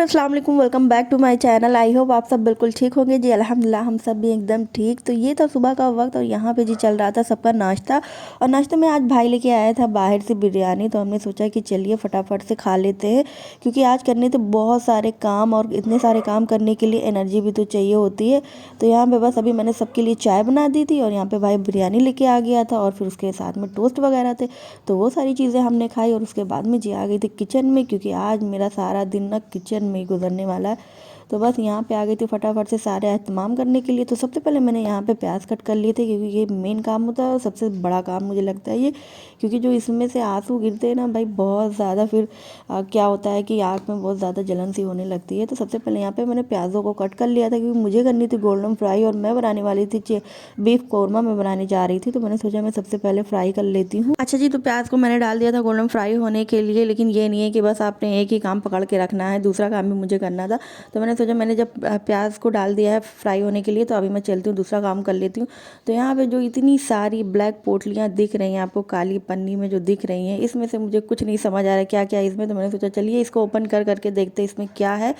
Friends, अस्सलाम वालेकुम। Welcome back to my channel. I hope आप सब बिल्कुल ठीक होंगे जी। अल्हम्दुलिल्लाह हम सब भी एकदम ठीक। तो ये था सुबह का वक्त और यहाँ पे जी चल रहा था सबका नाश्ता। और नाश्ते में आज भाई लेके आया था बाहर से बिरयानी, तो हमने सोचा कि चलिए फटाफट से खा लेते हैं, क्योंकि आज करने थे बहुत सारे काम और इतने सारे काम करने के लिए एनर्जी भी तो चाहिए होती है। तो यहाँ पे बस अभी मैंने सबके लिए चाय बना दी थी और यहाँ पे भाई बिरयानी लेके आ गया था और फिर उसके साथ में टोस्ट वगैरह थे, तो वो सारी चीज़ें हमने खाई। और उसके बाद में जी आ गई थी किचन में, क्योंकि आज मेरा सारा दिन ना किचन में ही गुजरने वाला है। तो बस यहाँ पे आ गई थी फटाफट से सारे एहतमाम करने के लिए। तो सबसे पहले मैंने यहाँ पे प्याज कट कर लिए थे, क्योंकि ये मेन काम होता है और सबसे बड़ा काम मुझे लगता है ये, क्योंकि जो इसमें से आंसू गिरते हैं ना भाई बहुत ज़्यादा, फिर क्या होता है कि आँख में बहुत ज़्यादा जलन सी होने लगती है। तो सबसे पहले यहाँ पे मैंने प्याज़ों को कट कर लिया था, क्योंकि मुझे करनी थी गोल्डन फ्राई और मैं बनाने वाली थी बीफ कौरमा मैं बनाने जा रही थी। तो मैंने सोचा मैं सबसे पहले फ्राई कर लेती हूँ। अच्छा जी, तो प्याज को मैंने डाल दिया था गोल्डन फ्राई होने के लिए, लेकिन ये नहीं है कि बस आपने एक ही काम पकड़ के रखना है, दूसरा काम भी मुझे करना था। तो मैंने सोचा मैंने जब प्याज को डाल दिया है फ्राई होने के लिए, तो अभी मैं चलती हूँ दूसरा काम कर लेती हूँ। तो यहाँ पे जो इतनी सारी ब्लैक पोटलियाँ दिख रही हैं आपको काली पन्नी में जो दिख रही हैं, इसमें से मुझे कुछ नहीं समझ आ रहा है क्या क्या इसमें। तो मैंने सोचा चलिए इसको ओपन कर करके देखते हैं इसमें क्या है।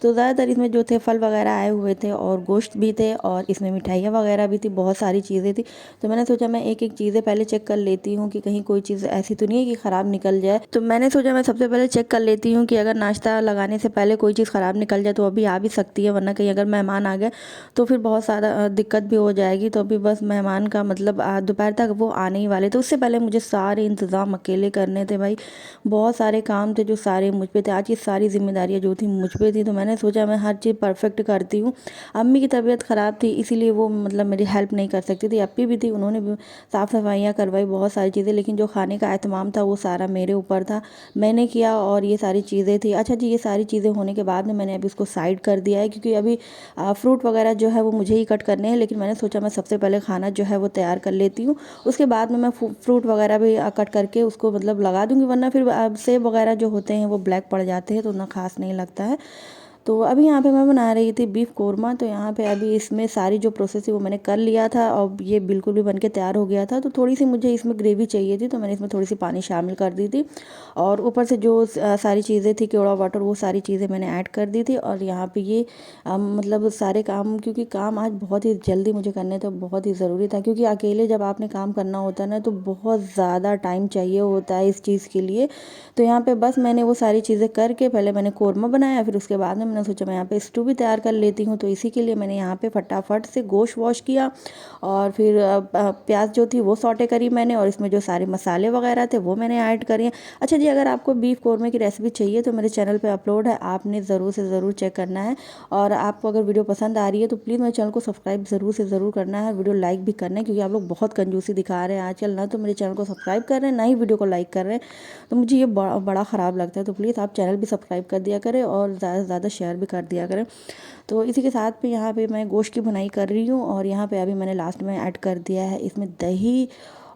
तो ज़्यादातर इसमें जो थे फल वगैरह आए हुए थे और गोश्त भी थे और इसमें मिठाइयाँ वगैरह भी थी, बहुत सारी चीज़ें थी। तो मैंने सोचा मैं एक एक चीज़ें पहले चेक कर लेती हूँ कि कहीं कोई चीज़ ऐसी तो नहीं है कि ख़राब निकल जाए। तो मैंने सोचा मैं सबसे पहले चेक कर लेती हूँ कि अगर नाश्ता लगाने से पहले कोई चीज़ ख़राब निकल जाए तो अभी आ भी सकती है, वरना कहीं अगर मेहमान आ गए तो फिर बहुत सारा दिक्कत भी हो जाएगी। तो अभी बस मेहमान का मतलब दोपहर तक वो आने ही वाले, तो उससे पहले मुझे सारे इंतज़ाम अकेले करने थे भाई। बहुत सारे काम थे जो सारे मुझ पे थे, आज की सारी जिम्मेदारियाँ जो थी मुझ पे थी। तो मैंने सोचा मैं हर चीज़ परफेक्ट करती हूँ। अम्मी की तबीयत ख़राब थी, इसीलिए वो मतलब मेरी हेल्प नहीं कर सकती थी। अप्पी भी थी, उन्होंने भी साफ़ सफाइयाँ करवाई, बहुत सारी चीज़ें, लेकिन जो खाने का एहतमाम था वो सारा मेरे ऊपर था, मैंने किया और ये सारी चीज़ें थी। अच्छा जी, ये सारी चीज़ें होने के बाद में मैंने अभी उसको साइड कर दिया है, क्योंकि अभी फ्रूट वगैरह जो है वो मुझे ही कट करने हैं, लेकिन मैंने सोचा मैं सबसे पहले खाना जो है वो तैयार कर लेती हूँ, उसके बाद में मैं फ्रूट वगैरह भी कट करके उसको मतलब लगा दूँगी, वरना फिर सेब वगैरह जो होते हैं वो ब्लैक पड़ जाते हैं तो उतना खास नहीं लगता है। तो अभी यहाँ पे मैं बना रही थी बीफ कोरमा। तो यहाँ पे अभी इसमें सारी जो प्रोसेस है वो मैंने कर लिया था और ये बिल्कुल भी बन के तैयार हो गया था। तो थोड़ी सी मुझे इसमें ग्रेवी चाहिए थी, तो मैंने इसमें थोड़ी सी पानी शामिल कर दी थी और ऊपर से जो सारी चीज़ें थी केवड़ा वाटर वो सारी चीज़ें मैंने ऐड कर दी थी। और यहाँ पे ये मतलब सारे काम, क्योंकि काम आज बहुत ही जल्दी मुझे करने थे, बहुत ही ज़रूरी था, क्योंकि अकेले जब आपने काम करना होता है ना तो बहुत ज़्यादा टाइम चाहिए होता है इस चीज़ के लिए। तो यहाँ पे बस मैंने वो सारी चीज़ें करके पहले मैंने कोरमा बनाया, फिर उसके बाद में मैंने सोचा मैं यहाँ पे स्टू भी तैयार कर लेती हूँ। तो इसी के लिए मैंने यहाँ पे फटाफट से गोश्त वॉश किया और फिर प्याज जो थी वो सौटे करी मैंने, और इसमें जो सारे मसाले वगैरह थे वो मैंने ऐड करे। अच्छा जी, अगर आपको बीफ कोरमे की रेसिपी चाहिए तो मेरे चैनल पे अपलोड है, आपने ज़रूर से ज़रूर चेक करना है। और आपको अगर वीडियो पसंद आ रही है तो प्लीज़ मेरे चैनल को सब्सक्राइब ज़रूर से ज़रूर करना है, वीडियो लाइक भी करना है, क्योंकि आप लोग बहुत कंजूसी दिखा रहे हैं आजकल, ना तो मेरे चैनल को सब्सक्राइब कर रहे हैं ना ही वीडियो को लाइक कर रहे हैं। तो मुझे ये बड़ा ख़राब लगता है। तो प्लीज़ आप चैनल भी सब्सक्राइब कर दिया करें और ज़्यादा से ज़्यादा शेयर भी कर दिया करें। तो इसी के साथ में यहाँ पे मैं गोश्त की भुनाई कर रही हूँ और यहाँ पे अभी मैंने लास्ट में ऐड कर दिया है इसमें दही।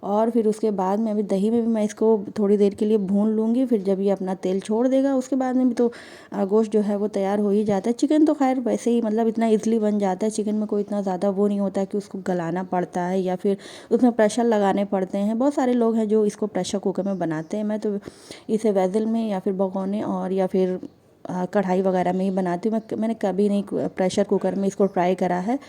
और फिर उसके बाद में अभी दही में भी मैं इसको थोड़ी देर के लिए भून लूँगी, फिर जब ये अपना तेल छोड़ देगा उसके बाद में भी तो गोश्त जो है वो तैयार हो ही जाता है। चिकन तो खैर वैसे ही मतलब इतना ईजिली बन जाता है, चिकन में कोई इतना ज़्यादा वो नहीं होता है कि उसको गलाना पड़ता है या फिर उसमें प्रेशर लगाने पड़ते हैं। बहुत सारे लोग हैं जो इसको प्रेशर कुकर में बनाते हैं, मैं तो इसे वेज़ल में या फिर भगोने और या फिर कढ़ाई वगैरह में ही बनाती हूँ। मैंने कभी नहीं प्रेशर कुकर में इसको ट्राई करा है।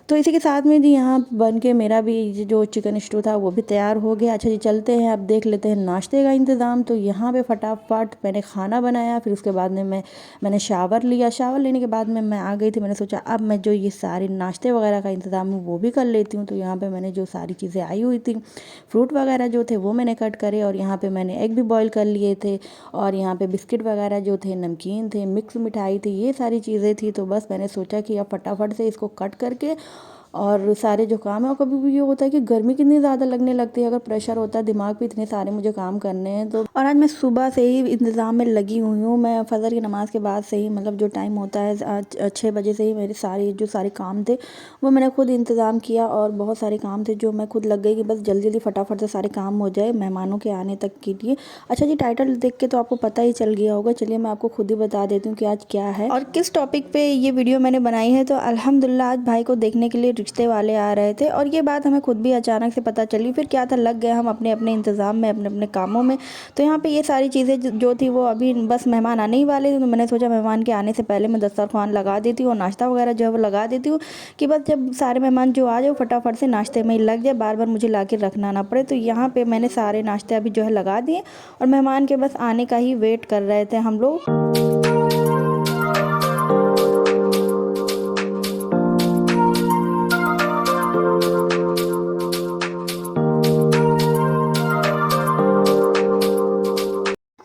तो इसी के साथ में जी यहाँ बन के मेरा भी जो चिकन स्टू था वो भी तैयार हो गया। अच्छा जी, चलते हैं अब देख लेते हैं नाश्ते का इंतज़ाम। तो यहाँ पे फटाफट मैंने खाना बनाया, फिर उसके बाद में मैंने शावर लिया। शावर लेने के बाद में मैं आ गई थी, मैंने सोचा अब मैं जो ये सारे नाश्ते वगैरह का इंतज़ाम है वो भी कर लेती हूँ। तो यहाँ पर मैंने जो सारी चीज़ें आई हुई थी, फ्रूट वगैरह जो थे वो मैंने कट करे और यहाँ पर मैंने एग भी बॉयल कर लिए थे और यहाँ पर बिस्किट वगैरह जो थे, नमकीन थे, मिक्स मिठाई थी, ये सारी चीज़ें थी। तो बस मैंने सोचा कि अब फटाफट से इसको कट करके और सारे जो काम है, और कभी भी ये होता है कि गर्मी कितनी ज़्यादा लगने लगती है अगर प्रेशर होता है दिमाग पे, इतने सारे मुझे काम करने हैं। तो और आज मैं सुबह से ही इंतज़ाम में लगी हुई हूँ। मैं फजर की नमाज़ के बाद से ही मतलब जो टाइम होता है 6 बजे से ही मेरे सारे काम थे वो मैंने खुद इंतज़ाम किया और बहुत सारे काम थे जो मैं खुद लग गई कि बस जल्दी जल्दी फटाफट से सारे काम हो जाए मेहमानों के आने तक के लिए। अच्छा जी, टाइटल देख के तो आपको पता ही चल गया होगा, चलिए मैं आपको खुद ही बता देती हूँ कि आज क्या है और किस टॉपिक पे ये वीडियो मैंने बनाई है। तो अल्हम्दुलिल्लाह आज भाई को देखने के लिए रिश्ते वाले आ रहे थे और ये बात हमें खुद भी अचानक से पता चली। फिर क्या था, लग गए हम अपने अपने इंतज़ाम में, अपने अपने कामों में। तो यहाँ पे ये सारी चीज़ें जो थी वो अभी बस मेहमान आने ही वाले थे, तो मैंने सोचा मेहमान के आने से पहले मैं दस्तरखान लगा देती हूँ और नाश्ता वगैरह जो है वो लगा देती हूँ कि बस जब सारे मेहमान जो आ जाए फटाफट से नाश्ते में ही लग जाए, बार बार मुझे ला के रखना ना पड़े। तो यहाँ पे मैंने सारे नाश्ते अभी जो है लगा दिए और मेहमान के बस आने का ही वेट कर रहे थे हम लोग।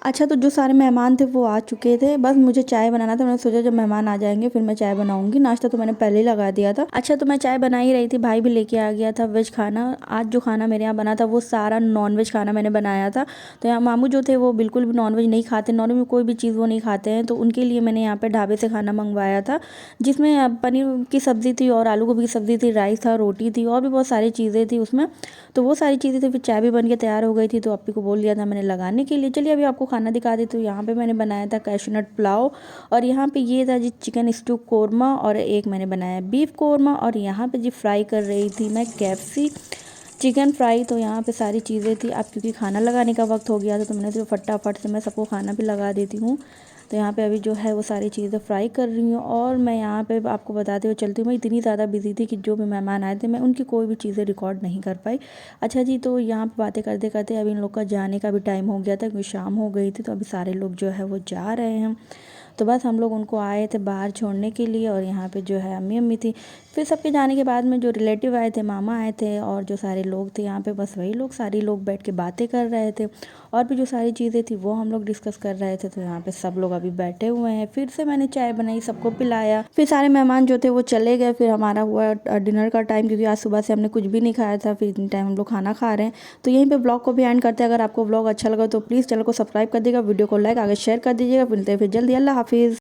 अच्छा, तो जो सारे मेहमान थे वो आ चुके थे, बस मुझे चाय बनाना था। मैंने सोचा जब मेहमान आ जाएंगे फिर मैं चाय बनाऊंगी, नाश्ता तो मैंने पहले ही लगा दिया था। अच्छा, तो मैं चाय बना ही रही थी, भाई भी लेके आ गया था वेज खाना। आज जो खाना मेरे यहाँ बना था वो सारा नॉनवेज खाना मैंने बनाया था। तो यहाँ मामू जो थे वो बिल्कुल भी नॉनवेज नहीं खाते, नॉनवेज में कोई भी चीज़ वो नहीं खाते हैं, तो उनके लिए मैंने यहाँ पर ढाबे से खाना मंगवाया था, जिसमें पनीर की सब्ज़ी थी और आलू गोभी की सब्ज़ी थी, राइस था, रोटी थी और भी बहुत सारी चीज़ें थी उसमें। तो वो सारी चीज़ें थी, फिर चाय भी बन के तैयार हो गई थी, तो अप्पी को बोल दिया था मैंने लगाने के लिए। चलिए अभी आपको खाना दिखा देती हूँ। यहाँ पे मैंने बनाया था कैशनट पुलाव और यहाँ पे ये था जी चिकन स्टू कोरमा और एक मैंने बनाया बीफ कोरमा और यहाँ पे जी फ्राई कर रही थी मैं KFC चिकन फ्राई। तो यहाँ पे सारी चीज़ें थी। अब क्योंकि खाना लगाने का वक्त हो गया था तो मैंने तो फटाफट से मैं सबको खाना भी लगा देती हूँ। तो यहाँ पे अभी जो है वो सारी चीज़ें फ्राई कर रही हूँ और मैं यहाँ पे आपको बताते हुए चलती हूँ, मैं इतनी ज़्यादा बिजी थी कि जो भी मेहमान आए थे मैं उनकी कोई भी चीज़ें रिकॉर्ड नहीं कर पाई। अच्छा जी, तो यहाँ पे बातें करते करते अभी इन लोग का जाने का भी टाइम हो गया था क्योंकि शाम हो गई थी, तो अभी सारे लोग जो है वो जा रहे हैं। तो बस हम लोग उनको आए थे बाहर छोड़ने के लिए और यहाँ पे जो है अम्मी थी। फिर सबके जाने के बाद में जो रिलेटिव आए थे, मामा आए थे और जो सारे लोग थे यहाँ पे, बस वही लोग सारे लोग बैठ के बातें कर रहे थे और भी जो सारी चीज़ें थी वो हम लोग डिस्कस कर रहे थे। तो यहाँ पे सब लोग अभी बैठे हुए हैं। फिर से मैंने चाय बनाई, सबको पिलाया, फिर सारे मेहमान जो थे वो चले गए। फिर हमारा हुआ डिनर का टाइम, क्योंकि आज सुबह से हमने कुछ भी नहीं खाया था, फिर इतनी टाइम हम लोग खाना खा रहे हैं। तो यहीं पे ब्लॉग को भी एंड करते हैं। अगर आपको ब्लॉग अच्छा लगा तो प्लीज़ चैनल को सब्सक्राइब कर दीजिएगा, वीडियो को लाइक आगे शेयर कर दीजिएगा। मिलते हैं फिर जल्दी, अल्लाह हाफिज़।